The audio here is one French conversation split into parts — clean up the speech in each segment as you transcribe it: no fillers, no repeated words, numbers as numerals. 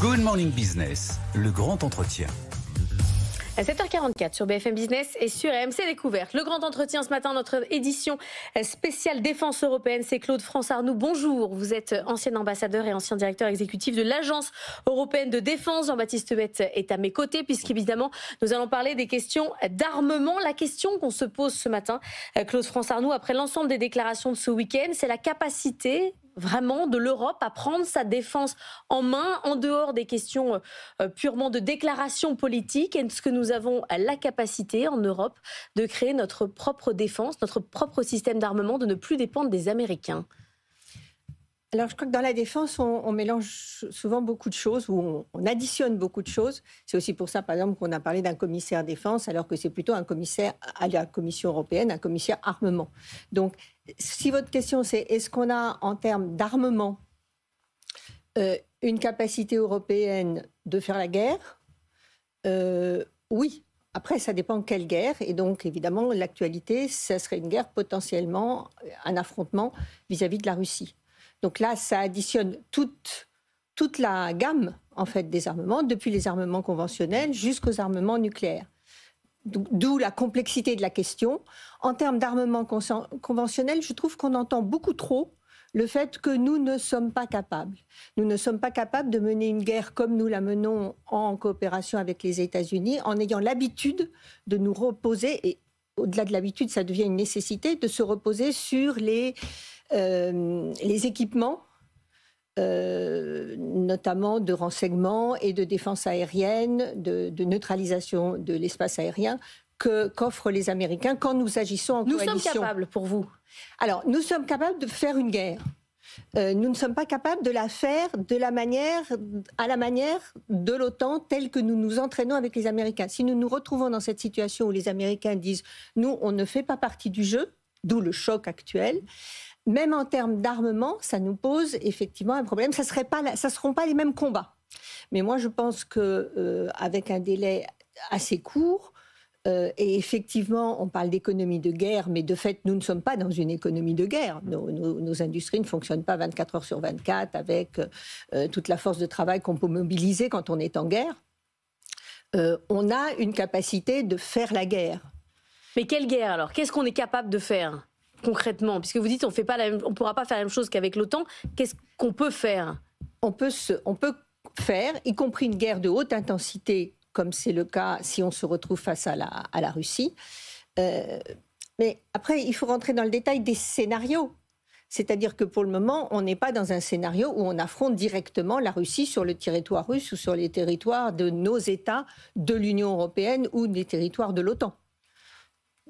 Good Morning Business, le grand entretien. À 7h44 sur BFM Business et sur RMC Découverte. Le grand entretien ce matin, notre édition spéciale défense européenne, c'est Claude France-Arnoult. Bonjour, vous êtes ancien ambassadeur et ancien directeur exécutif de l'Agence européenne de défense. Jean-Baptiste Huette est à mes côtés puisqu'évidemment, nous allons parler des questions d'armement. La question qu'on se pose ce matin, Claude France-Arnoult, après l'ensemble des déclarations de ce week-end, c'est la capacité vraiment de l'Europe à prendre sa défense en main, en dehors des questions purement de déclaration politique. Est-ce que nous avons la capacité en Europe de créer notre propre défense, notre propre système d'armement, de ne plus dépendre des Américains ? Alors, je crois que dans la défense, on mélange souvent beaucoup de choses, ou on additionne beaucoup de choses. C'est aussi pour ça, par exemple, qu'on a parlé d'un commissaire défense, alors que c'est plutôt un commissaire à la Commission européenne, un commissaire armement. Donc, si votre question, c'est est-ce qu'on a, en termes d'armement, une capacité européenne de faire la guerre ? Oui. Après, ça dépend de quelle guerre. Et donc, évidemment, l'actualité, ça serait une guerre potentiellement, un affrontement vis-à-vis de la Russie. Donc là, ça additionne toute la gamme en fait, des armements, depuis les armements conventionnels jusqu'aux armements nucléaires. D'où la complexité de la question. En termes d'armement conventionnel, je trouve qu'on entend beaucoup trop le fait que nous ne sommes pas capables. Nous ne sommes pas capables de mener une guerre comme nous la menons en coopération avec les États-Unis, en ayant l'habitude de nous reposer, et au-delà de l'habitude, ça devient une nécessité, de se reposer sur les équipements, notamment de renseignement et de défense aérienne, de neutralisation de l'espace aérien, qu'offrent les Américains quand nous agissons en coalition. Nous sommes capables, pour vous ? Alors, nous sommes capables de faire une guerre. Nous ne sommes pas capables de la faire à la manière de l'OTAN, telle que nous nous entraînons avec les Américains. Si nous nous retrouvons dans cette situation où les Américains disent « nous, on ne fait pas partie du jeu », d'où le choc actuel, même en termes d'armement, ça nous pose effectivement un problème. Ça ne seront pas les mêmes combats. Mais moi, je pense qu'avec un délai assez court, et effectivement, on parle d'économie de guerre, mais de fait, nous ne sommes pas dans une économie de guerre. Nos industries ne fonctionnent pas 24 heures sur 24 avec toute la force de travail qu'on peut mobiliser quand on est en guerre. On a une capacité de faire la guerre. Mais quelle guerre alors ? Qu'est-ce qu'on est capable de faire concrètement ? Puisque vous dites on ne pourra pas faire la même chose qu'avec l'OTAN. Qu'est-ce qu'on peut faire ? On peut faire, y compris une guerre de haute intensité, comme c'est le cas si on se retrouve face à la Russie. Mais après, il faut rentrer dans le détail des scénarios. C'est-à-dire que pour le moment, on n'est pas dans un scénario où on affronte directement la Russie sur le territoire russe ou sur les territoires de nos États, de l'Union européenne ou des territoires de l'OTAN.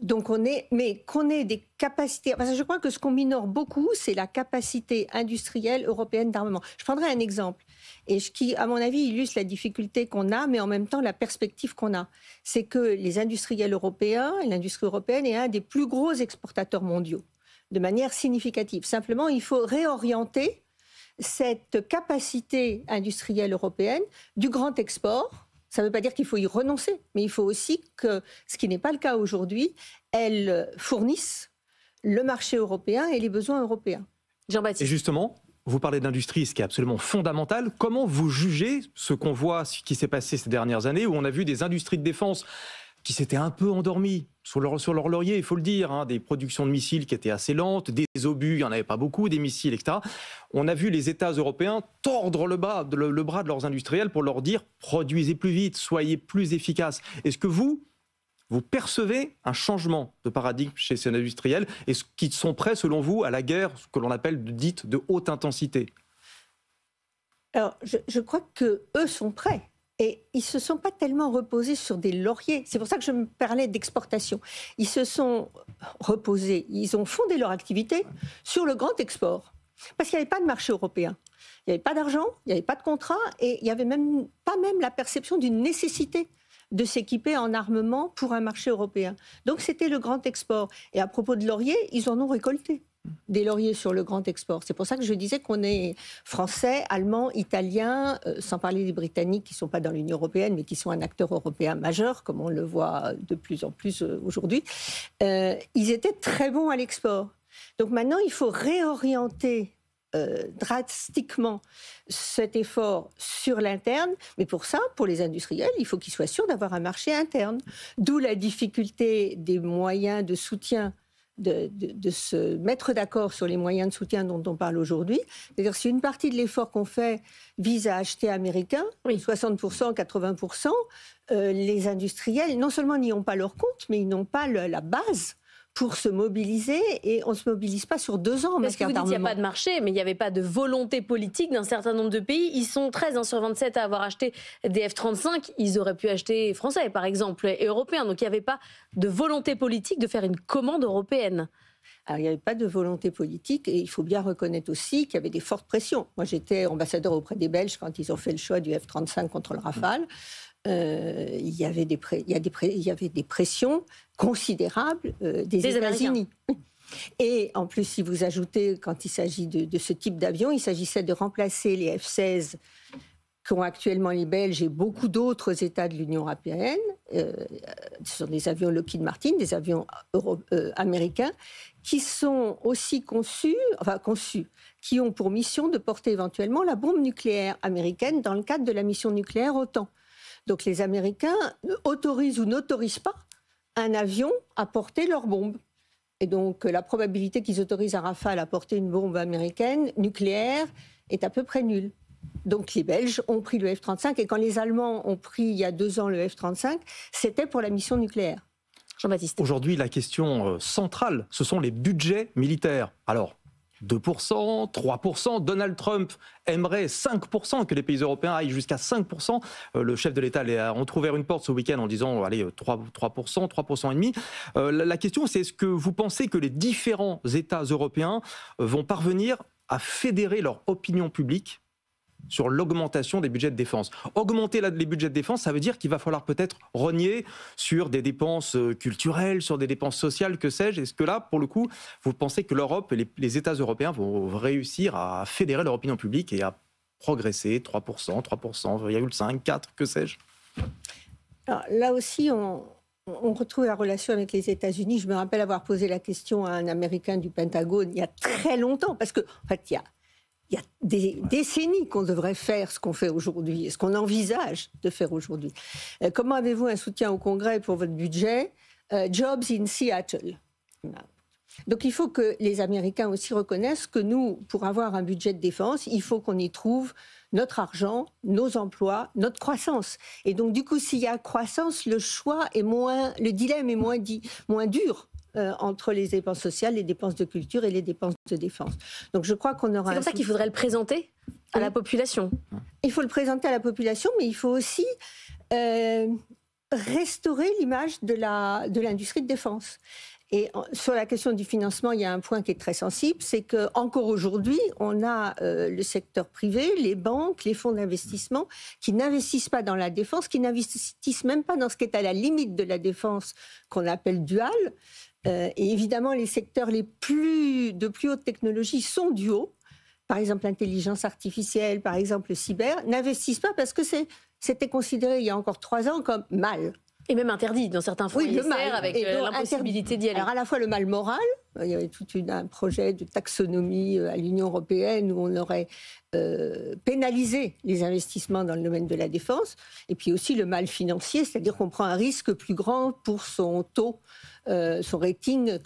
Donc qu'on ait des capacités... Parce que je crois que ce qu'on minore beaucoup, c'est la capacité industrielle européenne d'armement. Je prendrai un exemple, et qui, à mon avis, illustre la difficulté qu'on a, mais en même temps la perspective qu'on a. C'est que les industriels européens, et l'industrie européenne est un des plus gros exportateurs mondiaux, de manière significative. Simplement, il faut réorienter cette capacité industrielle européenne du grand export. Ça ne veut pas dire qu'il faut y renoncer, mais il faut aussi que, ce qui n'est pas le cas aujourd'hui, elles fournissent le marché européen et les besoins européens. Jean-Baptiste. Et justement, vous parlez d'industrie, ce qui est absolument fondamental. Comment vous jugez ce qu'on voit, ce qui s'est passé ces dernières années, où on a vu des industries de défense qui s'étaient un peu endormies sur leur laurier, il faut le dire, des productions de missiles qui étaient assez lentes, des obus, il n'y en avait pas beaucoup, des missiles, etc. On a vu les États européens tordre le bras de leurs industriels pour leur dire « produisez plus vite, soyez plus efficaces ». Est-ce que vous percevez un changement de paradigme chez ces industriels? Est-ce qu'ils sont prêts, selon vous, à la guerre, ce que l'on appelle dite de haute intensité? Alors, je crois qu'eux sont prêts. Et ils ne se sont pas tellement reposés sur des lauriers. C'est pour ça que je me parlais d'exportation. Ils se sont reposés, ils ont fondé leur activité sur le grand export. Parce qu'il n'y avait pas de marché européen. Il n'y avait pas d'argent, il n'y avait pas de contrat, et il n'y avait pas même la perception d'une nécessité de s'équiper en armement pour un marché européen. Donc c'était le grand export. Et à propos de lauriers, ils en ont récolté des lauriers sur le grand export. C'est pour ça que je disais qu'on est français, allemand, italien, sans parler des Britanniques qui ne sont pas dans l'Union européenne, mais qui sont un acteur européen majeur, comme on le voit de plus en plus aujourd'hui. Ils étaient très bons à l'export. Donc maintenant, il faut réorienter drastiquement cet effort sur l'interne, mais pour ça, pour les industriels, il faut qu'ils soient sûrs d'avoir un marché interne. D'où la difficulté des moyens de soutien, de se mettre d'accord sur les moyens de soutien dont on parle aujourd'hui. C'est-à-dire si une partie de l'effort qu'on fait vise à acheter américain, 60%, 80%, les industriels, non seulement n'y ont pas leur compte, mais ils n'ont pas la base pour se mobiliser, et on ne se mobilise pas sur 2 ans. Parce que vous dites qu'il n'y a pas de marché, mais il n'y avait pas de volonté politique d'un certain nombre de pays. Ils sont 13 sur 27 à avoir acheté des F-35. Ils auraient pu acheter français, par exemple, et européens. Donc il n'y avait pas de volonté politique de faire une commande européenne. Alors, il n'y avait pas de volonté politique, et il faut bien reconnaître aussi qu'il y avait des fortes pressions. Moi, j'étais ambassadeur auprès des Belges quand ils ont fait le choix du F-35 contre le Rafale. Il y avait des pressions considérables des États-Unis. Et en plus, si vous ajoutez, quand il s'agit de ce type d'avion, il s'agissait de remplacer les F-16 qu'ont actuellement les Belges et beaucoup d'autres États de l'Union européenne. Ce sont des avions Lockheed Martin, des avions américains, qui sont aussi conçus, qui ont pour mission de porter éventuellement la bombe nucléaire américaine dans le cadre de la mission nucléaire OTAN. Donc les Américains autorisent ou n'autorisent pas un avion à porter leur bombe. Et donc la probabilité qu'ils autorisent un Rafale à porter une bombe américaine nucléaire est à peu près nulle. Donc les Belges ont pris le F-35, et quand les Allemands ont pris il y a 2 ans le F-35, c'était pour la mission nucléaire. Jean-Baptiste. Aujourd'hui, la question centrale, ce sont les budgets militaires. Alors, 2%, 3%, Donald Trump aimerait 5%, que les pays européens aillent jusqu'à 5%. Le chef de l'État a entrouvert une porte ce week-end en disant, allez, 3%, 3,5%. La question, c'est est-ce que vous pensez que les différents États européens vont parvenir à fédérer leur opinion publique sur l'augmentation des budgets de défense? Augmenter les budgets de défense, ça veut dire qu'il va falloir peut-être rogner sur des dépenses culturelles, sur des dépenses sociales, que sais-je. Est-ce que là, pour le coup, vous pensez que l'Europe et les États européens vont réussir à fédérer leur opinion publique et à progresser 3%, 3,5%, 4%, que sais-je? Alors, là aussi, on retrouve la relation avec les États-Unis. Je me rappelle avoir posé la question à un Américain du Pentagone il y a très longtemps, parce que, en fait, il y a des décennies qu'on devrait faire ce qu'on fait aujourd'hui et ce qu'on envisage de faire aujourd'hui. Comment avez-vous un soutien au Congrès pour votre budget? Jobs in Seattle. Donc il faut que les Américains aussi reconnaissent que nous, pour avoir un budget de défense, il faut qu'on y trouve notre argent, nos emplois, notre croissance. Et donc du coup, s'il y a croissance, le dilemme est moins dur. Entre les dépenses sociales, les dépenses de culture et les dépenses de défense. Donc je crois qu'on aura... C'est comme ça qu'il faudrait le présenter à la population. Il faut le présenter à la population, mais il faut aussi restaurer l'image de l'industrie de défense. Et sur la question du financement, il y a un point qui est très sensible, c'est qu'encore aujourd'hui, on a le secteur privé, les banques, les fonds d'investissement qui n'investissent pas dans la défense, qui n'investissent même pas dans ce qui est à la limite de la défense qu'on appelle dual. Et évidemment, les secteurs de plus haute technologie sont du haut. Par exemple, l'intelligence artificielle, par exemple, le cyber, n'investissent pas parce que c'était considéré il y a encore 3 ans comme mal. Et même interdit dans certains fonds ministères, avec l'impossibilité d'y aller. Alors à la fois le mal moral, il y avait tout un projet de taxonomie à l'Union européenne où on aurait pénalisé les investissements dans le domaine de la défense, et puis aussi le mal financier, c'est-à-dire qu'on prend un risque plus grand pour son taux, son rating.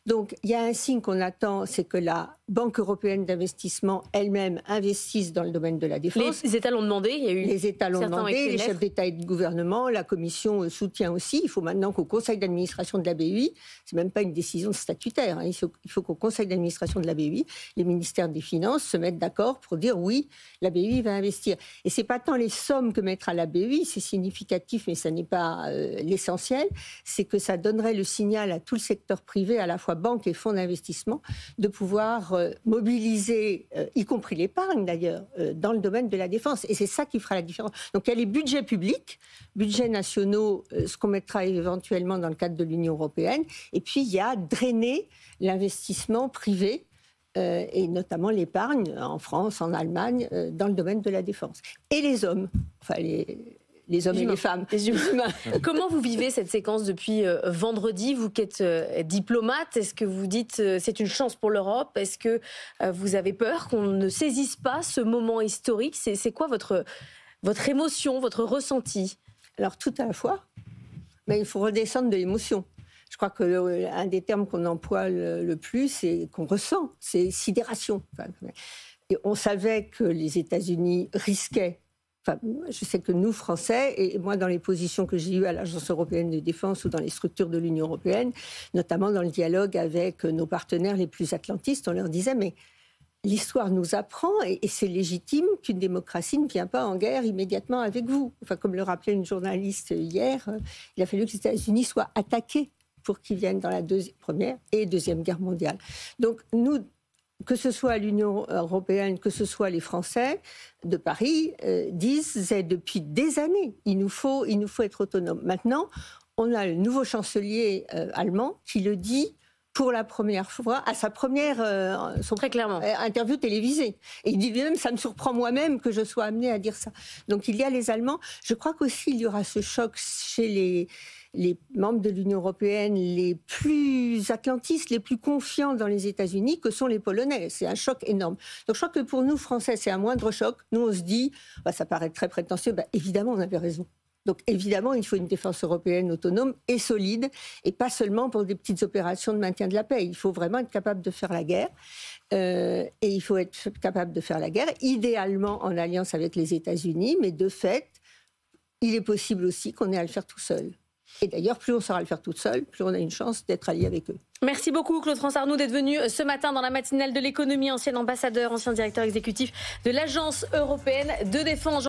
Donc il y a un signe qu'on attend, c'est que la Banque européenne d'investissement elle-même investisse dans le domaine de la défense. Les États l'ont demandé, il y a eu les États l'ont demandé, les chefs d'État et de gouvernement, la Commission soutient aussi. Il faut maintenant qu'au conseil d'administration de la BEI, c'est même pas une décision statutaire, hein, il faut qu'au conseil d'administration de la BEI, les ministères des Finances se mettent d'accord pour dire oui, la BEI va investir. Et c'est pas tant les sommes que mettra la BEI, c'est significatif, mais ça n'est pas l'essentiel, c'est que ça donnerait le signal à tout le secteur privé, à la fois banque et fonds d'investissement, de pouvoir mobiliser, y compris l'épargne d'ailleurs, dans le domaine de la défense. Et c'est ça qui fera la différence. Donc il y a les budgets publics, budgets nationaux, ce qu'on mettra éventuellement dans le cadre de l'Union européenne, et puis il y a drainer l'investissement privé, et notamment l'épargne en France, en Allemagne, dans le domaine de la défense. Et les hommes, enfin les hommes et les femmes. Les humains. Comment vous vivez cette séquence depuis vendredi? Vous qui êtes diplomate, est-ce que vous dites c'est une chance pour l'Europe? Est-ce que vous avez peur qu'on ne saisisse pas ce moment historique? C'est quoi votre émotion, votre ressenti? Alors tout à la fois, mais il faut redescendre de l'émotion. Je crois que un des termes qu'on emploie le plus et qu'on ressent, c'est sidération. Et on savait que les États-Unis risquaient. Je sais que nous, Français, et moi, dans les positions que j'ai eues à l'Agence européenne de défense ou dans les structures de l'Union européenne, notamment dans le dialogue avec nos partenaires les plus atlantistes, on leur disait, mais l'histoire nous apprend, et c'est légitime qu'une démocratie ne vient pas en guerre immédiatement avec vous. Comme le rappelait une journaliste hier, il a fallu que les États-Unis soient attaqués pour qu'ils viennent dans la Première et Deuxième Guerre mondiale. Donc nous, que ce soit l'Union européenne, que ce soit les Français de Paris, disaient depuis des années, il nous faut être autonome. Maintenant, on a le nouveau chancelier allemand qui le dit pour la première fois, à sa première très clairement. Interview télévisée. Et il dit lui-même, ça me surprend moi-même que je sois amené à dire ça. Donc il y a les Allemands. Je crois qu'aussi il y aura ce choc chez les membres de l'Union européenne les plus atlantistes, les plus confiants dans les États-Unis, que sont les Polonais. C'est un choc énorme. Donc je crois que pour nous, Français, c'est un moindre choc. Nous, on se dit, ça paraît très prétentieux, évidemment, on avait raison. Donc évidemment, il faut une défense européenne autonome et solide, et pas seulement pour des petites opérations de maintien de la paix. Il faut vraiment être capable de faire la guerre, et il faut être capable de faire la guerre, idéalement en alliance avec les États-Unis, mais de fait, il est possible aussi qu'on ait à le faire tout seul. Et d'ailleurs, plus on saura le faire toute seule, plus on a une chance d'être allié avec eux. Merci beaucoup Claude-France Arnoult d'être venu ce matin dans la matinale de l'économie, ancien ambassadeur, ancien directeur exécutif de l'Agence européenne de défense.